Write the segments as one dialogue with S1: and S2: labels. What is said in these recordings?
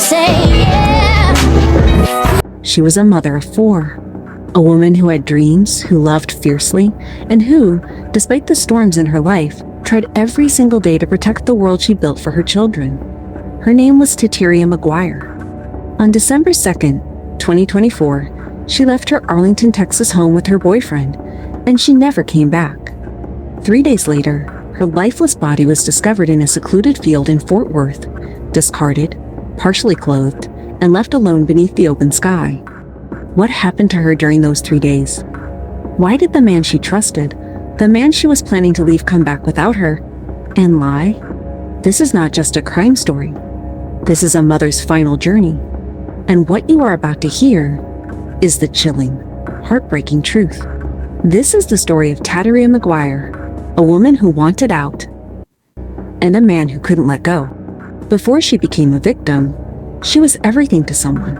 S1: say yeah.
S2: She was a mother of 4, a woman who had dreams, who loved fiercely, and who, despite the storms in her life, tried every single day to protect the world she built for her children. Her name was Teteria McGuire. On December 2nd, 2024, she left her Arlington, Texas home with her boyfriend, and she never came back. 3 days later, her lifeless body was discovered in a secluded field in Fort Worth, discarded, partially clothed, and left alone beneath the open sky. What happened to her during those 3 days? Why did the man she trusted, the man she was planning to leave, come back without her and lie? This is not just a crime story. This is a mother's final journey. And what you are about to hear is the chilling, heartbreaking truth. This is the story of Teteria McGuire, a woman who wanted out, and a man who couldn't let go. Before she became a victim, she was everything to someone.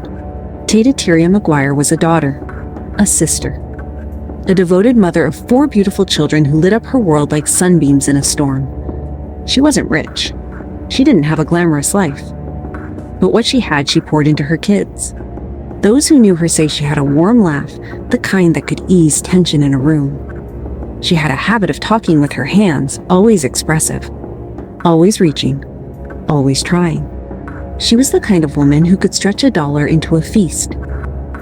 S2: Teteria McGuire was a daughter, a sister, a devoted mother of 4 beautiful children who lit up her world like sunbeams in a storm. She wasn't rich. She didn't have a glamorous life. But what she had, she poured into her kids. Those who knew her say she had a warm laugh, the kind that could ease tension in a room. She had a habit of talking with her hands, always expressive, always reaching, always trying. She was the kind of woman who could stretch a dollar into a feast,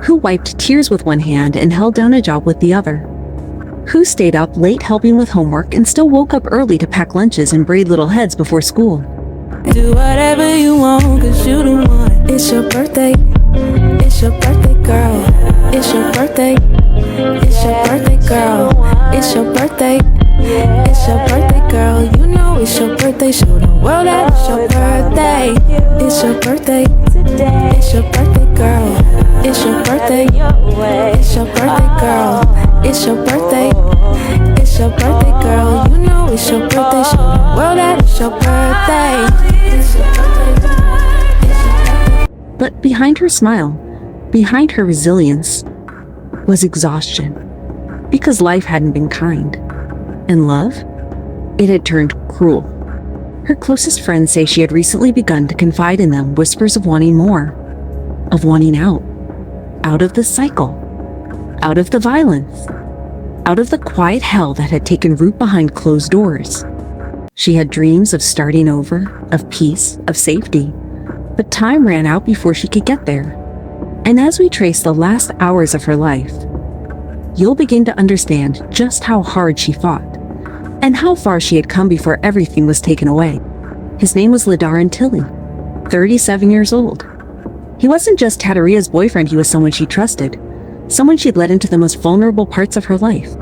S2: who wiped tears with one hand and held down a job with the other, who stayed up late helping with homework and still woke up early to pack lunches and braid little heads before school.
S3: Do whatever you want, cause you the one. It's your birthday. It's your birthday, girl. It's your birthday. It's your birthday, girl. It's your birthday. It's your birthday, girl. You know it's your birthday. Show the world that it's your birthday. It's your birthday. It's your birthday, girl. It's your birthday. It's your birthday, girl. It's your birthday. It's your birthday, girl. You know it's your birthday. Show the world that it's your birthday.
S2: But behind her smile, behind her resilience, was exhaustion. Because life hadn't been kind. And love? It had turned cruel. Her closest friends say she had recently begun to confide in them whispers of wanting more, of wanting out of the cycle, out of the violence, out of the quiet hell that had taken root behind closed doors. She had dreams of starting over, of peace, of safety, but time ran out before she could get there. And as we trace the last hours of her life, you'll begin to understand just how hard she fought, and how far she had come before everything was taken away. His name was Ladarin Tilley, 37 years old. He wasn't just Teteria's boyfriend, he was someone she trusted, someone she'd let into the most vulnerable parts of her life.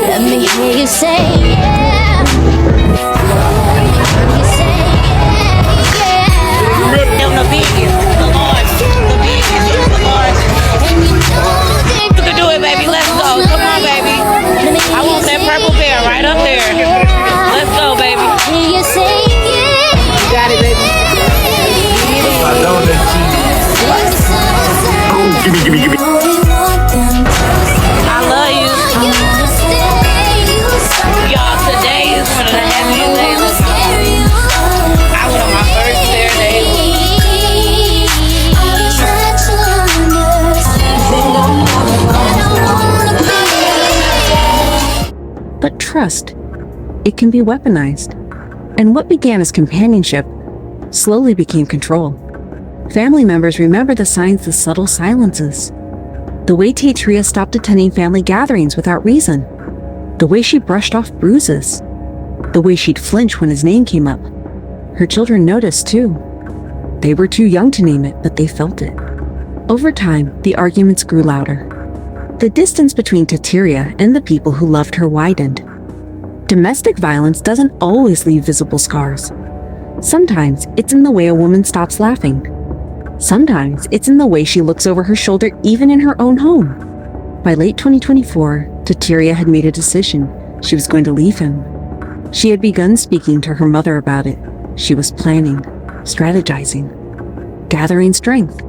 S1: Let me hear you say yeah.
S4: You can do it, baby. Let's go. Come on, baby. I want that purple bear right up there. Let's go, baby.
S1: You
S4: got it, baby.
S5: I know that give me.
S4: I love you. Y'all, today is one of the happiest days of my life. I went on my first fair day.
S2: But trust, it can be weaponized. And what began as companionship slowly became control. Family members remember the signs, the subtle silences. The way Teteria stopped attending family gatherings without reason. The way she brushed off bruises. The way she'd flinch when his name came up. Her children noticed too. They were too young to name it, but they felt it. Over time, the arguments grew louder. The distance between Teteria and the people who loved her widened. Domestic violence doesn't always leave visible scars. Sometimes it's in the way a woman stops laughing. Sometimes it's in the way she looks over her shoulder even in her own home. By late 2024, Teteria had made a decision. She was going to leave him. She had begun speaking to her mother about it. She was planning, strategizing, gathering strength.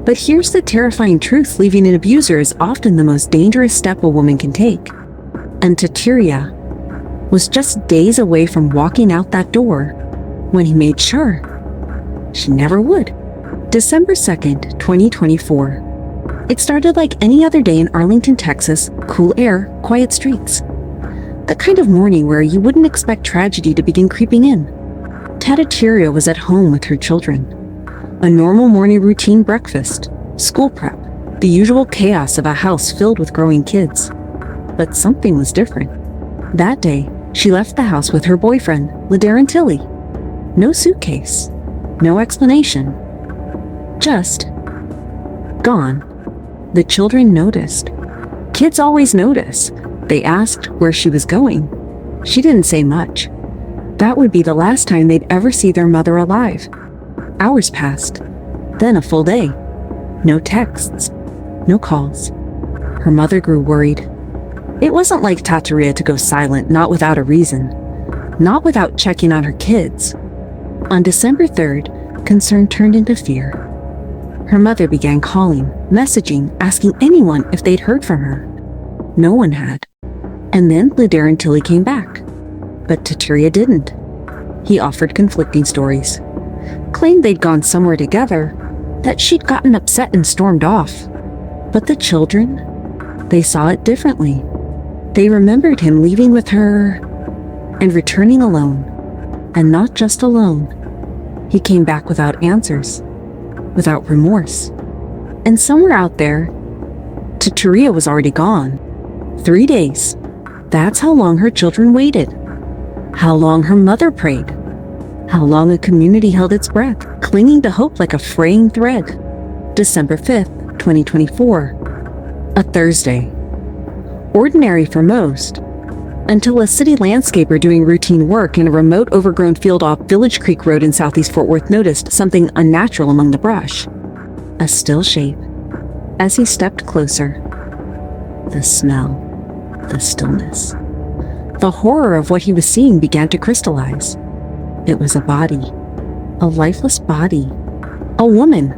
S2: But here's the terrifying truth: leaving an abuser is often the most dangerous step a woman can take. And Teteria was just days away from walking out that door when he made sure she never would. December 2nd, 2024. It started like any other day in Arlington, Texas. Cool air, quiet streets. The kind of morning where you wouldn't expect tragedy to begin creeping in. Tadatiria was at home with her children. A normal morning routine: breakfast, school prep, the usual chaos of a house filled with growing kids. But something was different. That day, she left the house with her boyfriend, Ladaren Tilly. No suitcase, no explanation. Just gone. The children noticed. Kids always notice. They asked where she was going. She didn't say much. That would be the last time they'd ever see their mother alive. Hours passed, then a full day. No texts, no calls. Her mother grew worried. It wasn't like Tataria to go silent, not without a reason. Not without checking on her kids. On December 3rd, concern turned into fear. Her mother began calling, messaging, asking anyone if they'd heard from her. No one had. And then Ladaren Tilly came back. But Tataria didn't. He offered conflicting stories. Claimed they'd gone somewhere together, that she'd gotten upset and stormed off. But the children, they saw it differently. They remembered him leaving with her and returning alone. And not just alone. He came back without answers, without remorse. And somewhere out there, Tataria was already gone. 3 days. That's how long her children waited. How long her mother prayed. How long a community held its breath, clinging to hope like a fraying thread. December 5th, 2024. A Thursday. Ordinary for most, until a city landscaper doing routine work in a remote overgrown field off Village Creek Road in southeast Fort Worth noticed something unnatural among the brush. A still shape. As he stepped closer, the smell, the stillness. The horror of what he was seeing began to crystallize. It was a body, a lifeless body, a woman,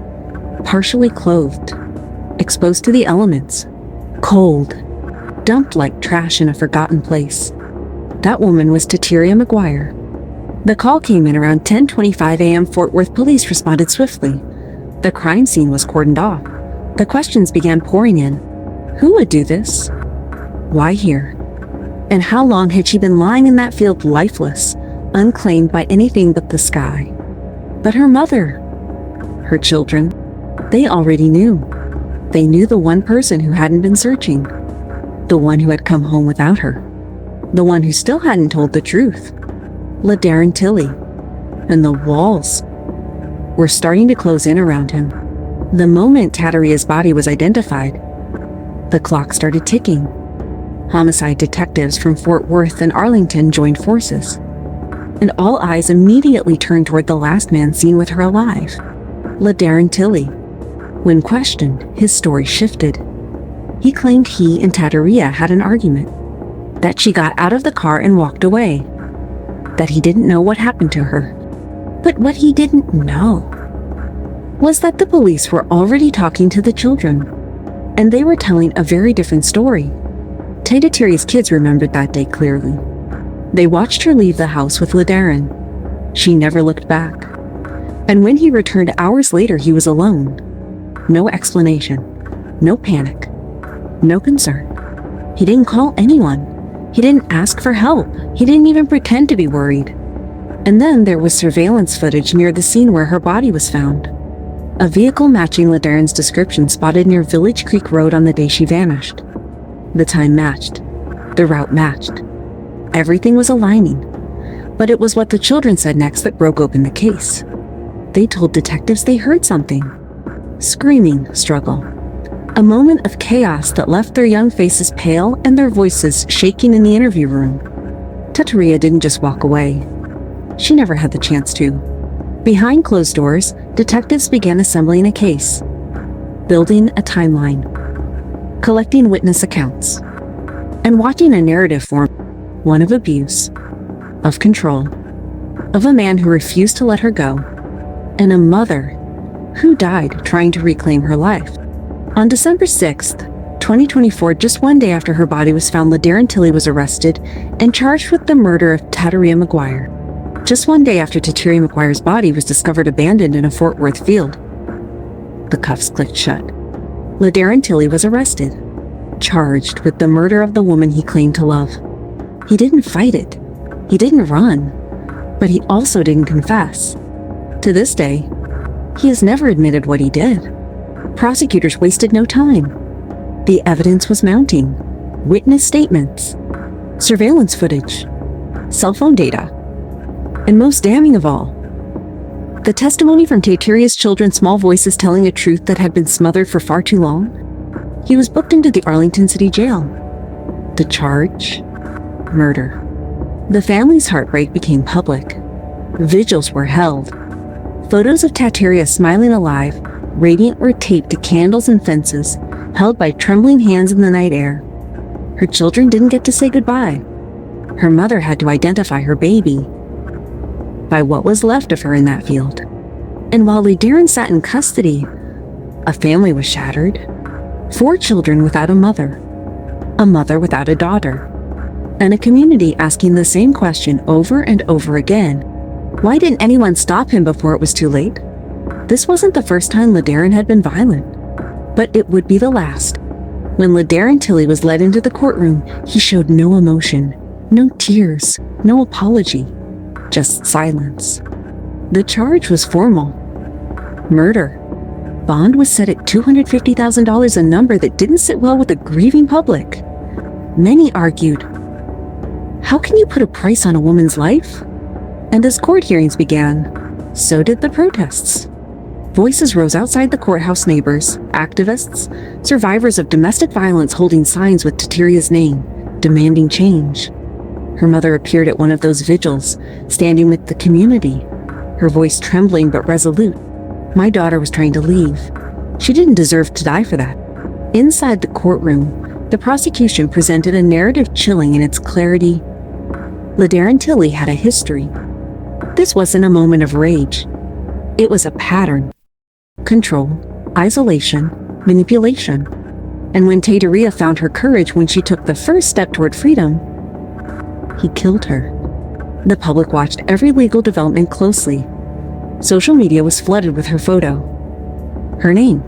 S2: partially clothed, exposed to the elements, cold, dumped like trash in a forgotten place. That woman was Tataria McGuire. The call came in around 10:25 a.m. Fort Worth police responded swiftly. The crime scene was cordoned off. The questions began pouring in. Who would do this? Why here? And how long had she been lying in that field lifeless, unclaimed by anything but the sky? But her mother, her children, they already knew. They knew the one person who hadn't been searching. The one who had come home without her. The one who still hadn't told the truth. Ladaren Tilly. And the walls were starting to close in around him. The moment Tataria's body was identified, the clock started ticking. Homicide detectives from Fort Worth and Arlington joined forces. And all eyes immediately turned toward the last man seen with her alive, Ladaren Tilly. When questioned, his story shifted. He claimed he and Tataria had an argument, that she got out of the car and walked away, that he didn't know what happened to her. But what he didn't know was that the police were already talking to the children, and they were telling a very different story. Tatatiria's kids remembered that day clearly. They watched her leave the house with Ladaren. She never looked back. And when he returned hours later, he was alone. No explanation, no panic, no concern. He didn't call anyone. He didn't ask for help. He didn't even pretend to be worried. And then there was surveillance footage near the scene where her body was found. A vehicle matching Ladaren's description spotted near Village Creek Road on the day she vanished. The time matched. The route matched. Everything was aligning. But it was what the children said next that broke open the case. They told detectives they heard something. Screaming struggle. A moment of chaos that left their young faces pale and their voices shaking in the interview room. Tataria didn't just walk away. She never had the chance to. Behind closed doors, detectives began assembling a case, building a timeline, collecting witness accounts, and watching a narrative form, one of abuse, of control, of a man who refused to let her go, and a mother who died trying to reclaim her life. On December 6th, 2024, just one day after her body was found, LaDarren Tilley was arrested and charged with the murder of Tateria McGuire. Just one day after Tateria McGuire's body was discovered abandoned in a Fort Worth field. The cuffs clicked shut. LaDarren Tilley was arrested, charged with the murder of the woman he claimed to love. He didn't fight it. He didn't run. But he also didn't confess. To this day, he has never admitted what he did. Prosecutors wasted no time. The evidence was mounting. Witness statements, surveillance footage, cell phone data, and most damning of all, the testimony from Tateria's children, small voices telling a truth that had been smothered for far too long. He was booked into the Arlington City Jail. The charge? Murder. The family's heartbreak became public. Vigils were held. Photos of Tateria smiling alive, radiant, were taped to candles and fences, held by trembling hands in the night air. Her children didn't get to say goodbye. Her mother had to identify her baby by what was left of her in that field. And while LaDarren sat in custody, a family was shattered. 4 children without a mother without a daughter, and a community asking the same question over and over again. Why didn't anyone stop him before it was too late? This wasn't the first time LaDarren had been violent, but it would be the last. When LaDarren Tilley was led into the courtroom, he showed no emotion, no tears, no apology, just silence. The charge was formal. Murder. Bond was set at $250,000, a number that didn't sit well with a grieving public. Many argued, how can you put a price on a woman's life? And as court hearings began, so did the protests. Voices rose outside the courthouse, neighbors, activists, survivors of domestic violence holding signs with Tateria's name, demanding change. Her mother appeared at one of those vigils, standing with the community, her voice trembling but resolute. My daughter was trying to leave. She didn't deserve to die for that. Inside the courtroom, the prosecution presented a narrative chilling in its clarity. LaDarren Tilley had a history. This wasn't a moment of rage. It was a pattern. Control, isolation, manipulation. And when Tateria found her courage when she took the first step toward freedom, he killed her. The public watched every legal development closely. Social media was flooded with her photo, her name,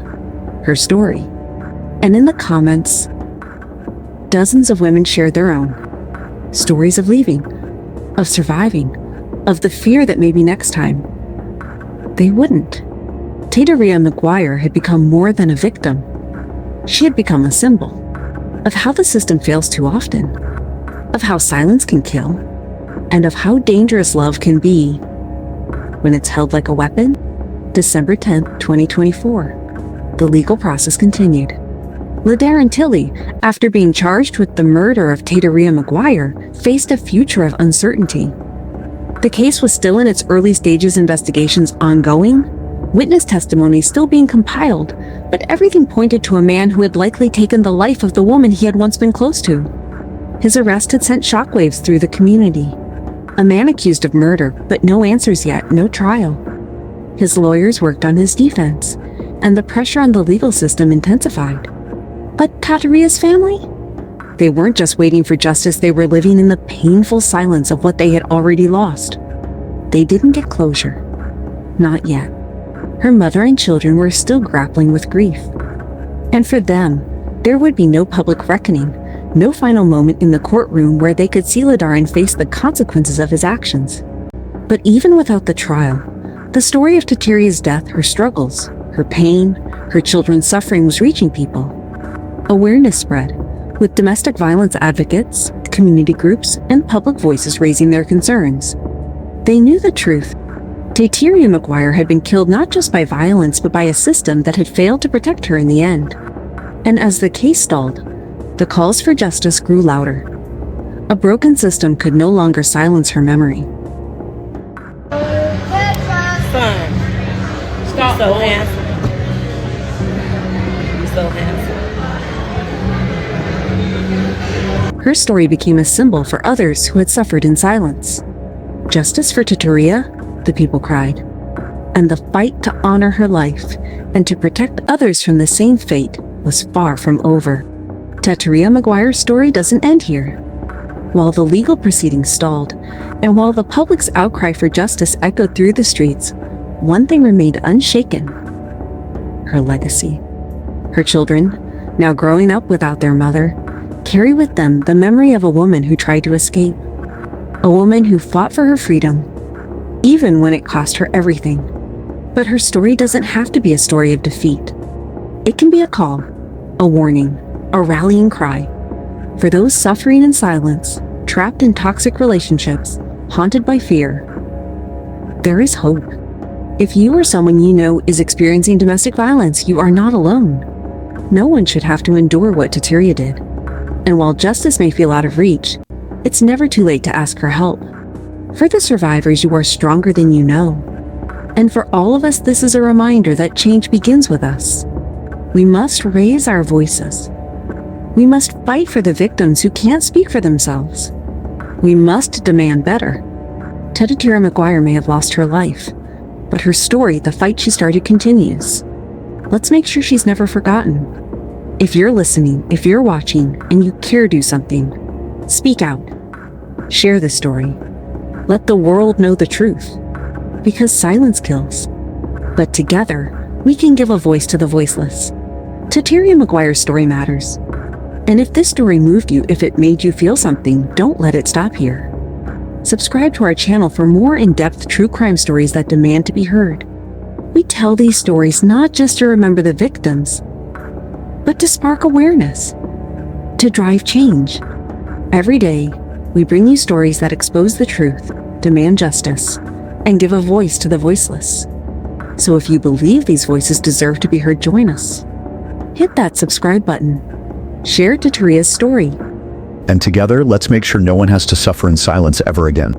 S2: her story. And in the comments, dozens of women shared their own stories of leaving, of surviving, of the fear that maybe next time they wouldn't. Tateria McGuire had become more than a victim. She had become a symbol of how the system fails too often, of how silence can kill, and of how dangerous love can be when it's held like a weapon. December 10th, 2024. The legal process continued. LaDarren Tilley, after being charged with the murder of Tateria McGuire, faced a future of uncertainty. The case was still in its early stages, investigations ongoing, witness testimony still being compiled, but everything pointed to a man who had likely taken the life of the woman he had once been close to. His arrest had sent shockwaves through the community. A man accused of murder, but no answers yet, no trial. His lawyers worked on his defense, and the pressure on the legal system intensified. But Tateria's family? They weren't just waiting for justice, they were living in the painful silence of what they had already lost. They didn't get closure. Not yet. Her mother and children were still grappling with grief. And for them, there would be no public reckoning, no final moment in the courtroom where they could see LaDarren face the consequences of his actions. But even without the trial, the story of Tateria's death, her struggles, her pain, her children's suffering was reaching people. Awareness spread, with domestic violence advocates, community groups, and public voices raising their concerns. They knew the truth. Tateria McGuire had been killed not just by violence, but by a system that had failed to protect her in the end. And as the case stalled, the calls for justice grew louder. A broken system could no longer silence her memory.
S4: Son, stop. So handsome. You're so handsome.
S2: Her story became a symbol for others who had suffered in silence. Justice for Tateria, the people cried. And the fight to honor her life and to protect others from the same fate was far from over. Teteria Maguire's story doesn't end here. While the legal proceedings stalled, and while the public's outcry for justice echoed through the streets, one thing remained unshaken: her legacy. Her children, now growing up without their mother, carry with them the memory of a woman who tried to escape. A woman who fought for her freedom, even when it cost her everything. But her story doesn't have to be a story of defeat. It can be a call, a warning, a rallying cry. For those suffering in silence, trapped in toxic relationships, haunted by fear, there is hope. If you or someone you know is experiencing domestic violence, you are not alone. No one should have to endure what Teteria did. And while justice may feel out of reach, it's never too late to ask for help. For the survivors, you are stronger than you know. And for all of us, this is a reminder that change begins with us. We must raise our voices. We must fight for the victims who can't speak for themselves. We must demand better. Teteria Maguire may have lost her life, but her story, the fight she started, continues. Let's make sure she's never forgotten. If you're listening, if you're watching, and you care to do something, speak out. Share the story. Let the world know the truth. Because silence kills. But together, we can give a voice to the voiceless. Teteria Maguire's story matters. And if this story moved you, if it made you feel something, don't let it stop here. Subscribe to our channel for more in-depth true crime stories that demand to be heard. We tell these stories not just to remember the victims, but to spark awareness, to drive change. Every day, we bring you stories that expose the truth, demand justice, and give a voice to the voiceless. So if you believe these voices deserve to be heard, join us. Hit that subscribe button. Share Teteria's story.
S6: And together, let's make sure no one has to suffer in silence ever again.